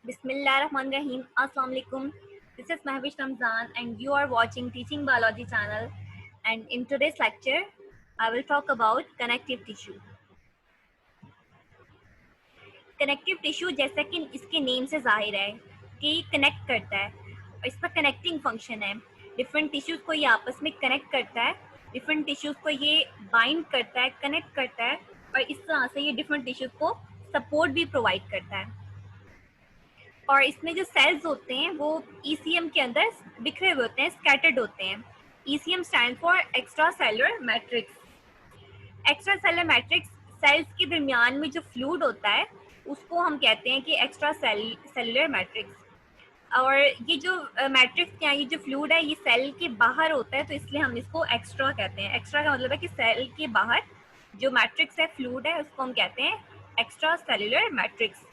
Bismillahirrahmanirrahim. Assalamu alaikum. This is Mahwish Ramzan and you are watching Teaching Biology channel, and in today's lecture I will talk about connective tissue. Connective tissue जैसा कि इसके name से जाहिर है कि connect करता है और इसका कनेक्टिंग फंक्शन है। डिफरेंट टिश्यूज़ को ये आपस में कनेक्ट करता है, डिफरेंट टिश्यूज़ को ये बाइंड करता है, कनेक्ट करता है और इस तरह से ये डिफरेंट टिश्यूज़ को सपोर्ट भी प्रोवाइड करता है। और इसमें जो सेल्स होते हैं वो ईसीएम के अंदर बिखरे हुए होते हैं, स्कैटर्ड होते हैं। ECM stand for extra cellular matrix. Extra cellular matrix cells के दरमियान में जो फ्लूइड होता है उसको हम कहते हैं कि एक्स्ट्रा सेलुलर मैट्रिक्स। और ये जो मैट्रिक्स या ये जो फ्लूइड है ये सेल के बाहर होता है, तो इसलिए हम इसको एक्स्ट्रा कहते हैं। एक्स्ट्रा का मतलब है कि सेल के बाहर जो मैट्रिक्स है, फ्लूइड है, उसको हम कहते हैं एक्स्ट्रा सेलुलर मैट्रिक्स।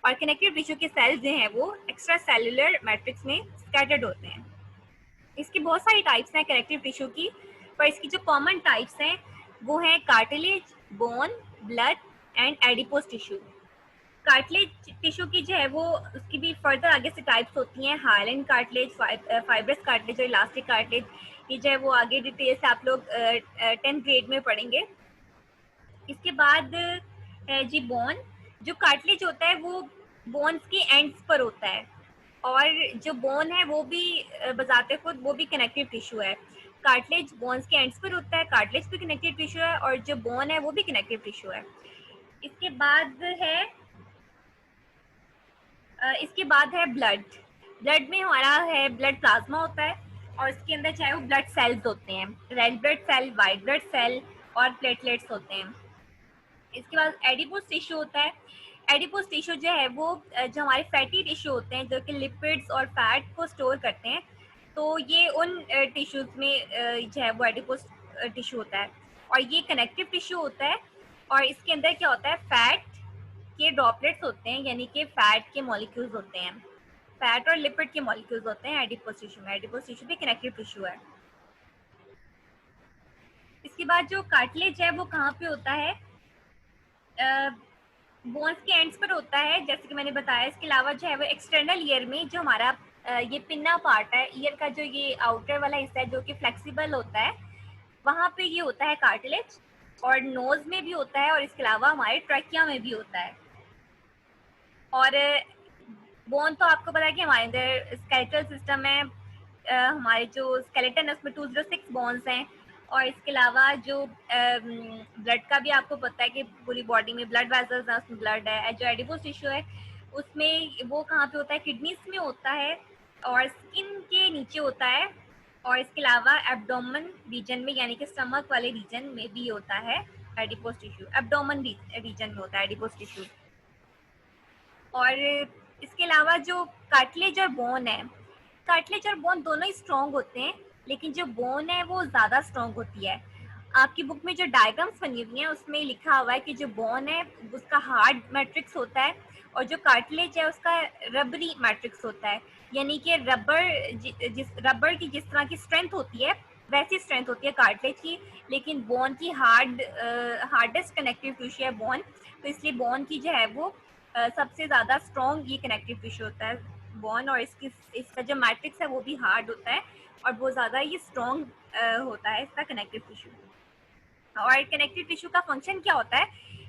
और कनेक्टिव टिश्यू के सेल्स जो हैं वो एक्स्ट्रा सेलुलर मैट्रिक्स में स्कैटर्ड होते हैं। इसकी बहुत सारी टाइप्स हैं कनेक्टिव टिश्यू की, पर इसकी जो कॉमन टाइप्स हैं वो हैं cartilage, bone, blood and adipose tissue. Cartilage tissue की जो है वो उसकी भी फर्दर आगे से टाइप्स होती हैं, हाइलैंड कार्टिलेज, फाइब्रस कार्टिलेज और इलास्टिक कार्टिलेज। ये जो है वो आगे डिटेल से आप लोग 10th ग्रेड में पढ़ेंगे। इसके बाद है जी बोन। जो कार्टिलेज होता है वो बोन्स के एंड्स पर होता है, और जो बोन है वो भी बजाते खुद वो भी कनेक्टिव टिश्यू है। कार्टिलेज बोन्स के एंड्स पर होता है, कार्टिलेज भी कनेक्टिव टिश्यू है, और जो बोन है वो भी कनेक्टिव टिश्यू है। इसके बाद है ब्लड। ब्लड में हमारा है ब्लड प्लाज्मा होता है, और इसके अंदर चाहे वो ब्लड सेल्स होते हैं, red blood cell, white blood cell और प्लेटलेट्स होते हैं। इसके बाद एडिपोज टिश्यू होता है। एडिपोज टिश्यू जो है वो जो हमारे फैटी टिश्यू होते हैं जो कि लिपिड्स और फैट को स्टोर करते हैं, तो ये उन टिश्यूज में जो है वो एडिपोज टिश्यू होता है। और ये कनेक्टिव टिश्यू होता है, और इसके अंदर क्या होता है, फैट के ड्रॉपलेट्स होते हैं, यानी कि फैट के मॉलिक्यूल्स होते हैं, फैट और लिपिड के मॉलिक्यूल्स होते हैं एडिपोज टिश्यू में। एडिपोज टिश्यू भी कनेक्टिव टिश्यू है। इसके बाद जो कार्टिलेज है वो कहाँ पे होता है, बोन्स के एंड्स पर होता है, जैसे कि मैंने बताया। इसके अलावा जो है वो एक्सटर्नल ईयर में जो हमारा ये पिन्ना पार्ट है, ईयर का जो ये आउटर वाला हिस्सा है जो कि फ्लेक्सिबल होता है, वहाँ पे ये होता है कार्टिलेज। और नोज में भी होता है, और इसके अलावा हमारे ट्रैकिया में भी होता है। और बोन तो आपको पता है कि हमारे अंदर स्केलेटल सिस्टम है, हमारे जो स्केलेटन है उसमें 206 बोन्स हैं। और इसके अलावा जो ब्लड का भी आपको पता है कि पूरी बॉडी में ब्लड वेसल्स हैं, उसमें ब्लड है। जो एडिपोज टिश्यू है उसमें वो कहाँ पे होता है, किडनीज में होता है और स्किन के नीचे होता है। और इसके अलावा एब्डोमेन रीजन में, यानी कि स्टमक वाले रीजन में भी होता है एडिपोज टिश्यू। एब्डोमेन रीजन में होता है एडिपोज टिश्यू। और इसके अलावा जो कार्टिलेज और बोन है, कार्टिलेज और बोन दोनों ही स्ट्रॉन्ग होते हैं, लेकिन जो बोन है वो ज़्यादा स्ट्रॉन्ग होती है। आपकी बुक में जो डायग्राम्स बनी हुई हैं उसमें लिखा हुआ है कि जो बोन है उसका हार्ड मैट्रिक्स होता है, और जो कार्टिलेज है उसका रबरी मैट्रिक्स होता है। यानी कि रबर की जिस तरह की स्ट्रेंथ होती है वैसी स्ट्रेंथ होती है कार्टिलेज की, लेकिन बोन की हार्डेस्ट कनेक्टिव टिश्यू है बोन, तो इसलिए बोन की जो है वो सबसे ज़्यादा स्ट्रॉन्ग ये कनेक्टिव टिश्यू होता है बोन। और इसका जो मैट्रिक्स है वो भी हार्ड होता है, और बहुत ज़्यादा ये स्ट्रॉन्ग होता है इसका कनेक्टिव टिश्यू। और कनेक्टिव टिश्यू का फंक्शन क्या होता है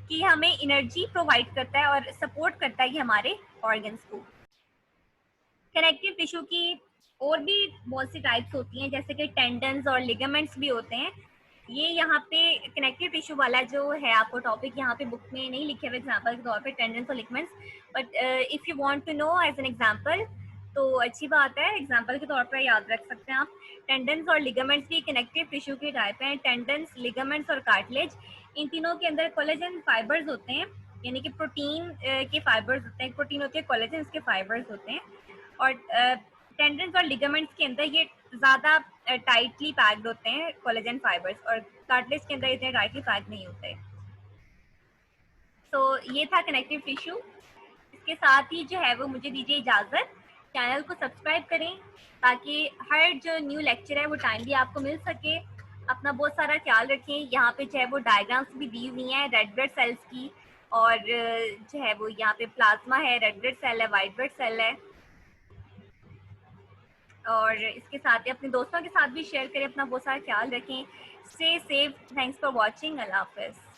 कि हमें एनर्जी प्रोवाइड करता है और सपोर्ट करता है ये हमारे ऑर्गन्स को। कनेक्टिव टिश्यू की और भी बहुत सी टाइप्स होती हैं, जैसे कि टेंडन्स और लिगामेंट्स भी होते हैं। ये यहाँ पे कनेक्टिव टिश्यू वाला जो है आपको टॉपिक यहाँ पे बुक में नहीं लिखे हुए एग्जांपल के तौर पे टेंडन्स और ligaments, but if you want to know as an example तो अच्छी बात है, एग्जांपल के तौर पर याद रख सकते हैं आप। टेंडन्स और लिगामेंट्स भी कनेक्टिव टिश्यू के टाइप हैं। टेंडन्स, लिगामेंट्स और कार्टिलेज, इन तीनों के अंदर कोलेजन फाइबर्स होते हैं, यानी कि प्रोटीन के फाइबर्स होते हैं। प्रोटीन होते हैं, कोलेजन इसके फाइबर्स होते हैं। और टेंडन्स और लिगामेंट्स के अंदर ये ज़्यादा टाइटली पैक्ड होते हैं कोलेजन फाइबर्स, और कार्टिलेज के अंदर इतने टाइटली पैक नहीं होते। तो ये था कनेक्टिव टिश्यू। इसके साथ ही जो है वो मुझे दीजिए इजाज़त। चैनल को सब्सक्राइब करें ताकि हर जो न्यू लेक्चर है वो टाइमली आपको मिल सके। अपना बहुत सारा ख्याल रखें। यहाँ पे जो है वो डायग्राम्स भी दी हुई हैं रेड ब्लड सेल्स की, और जो है वो यहाँ पे प्लाज्मा है, रेड ब्लड सेल है, वाइट ब्लड सेल है। और इसके साथ ही अपने दोस्तों के साथ भी शेयर करें, अपना बहुत सारा ख्याल रखें। Stay safe, thanks for watching, अल्लाह हाफिज़।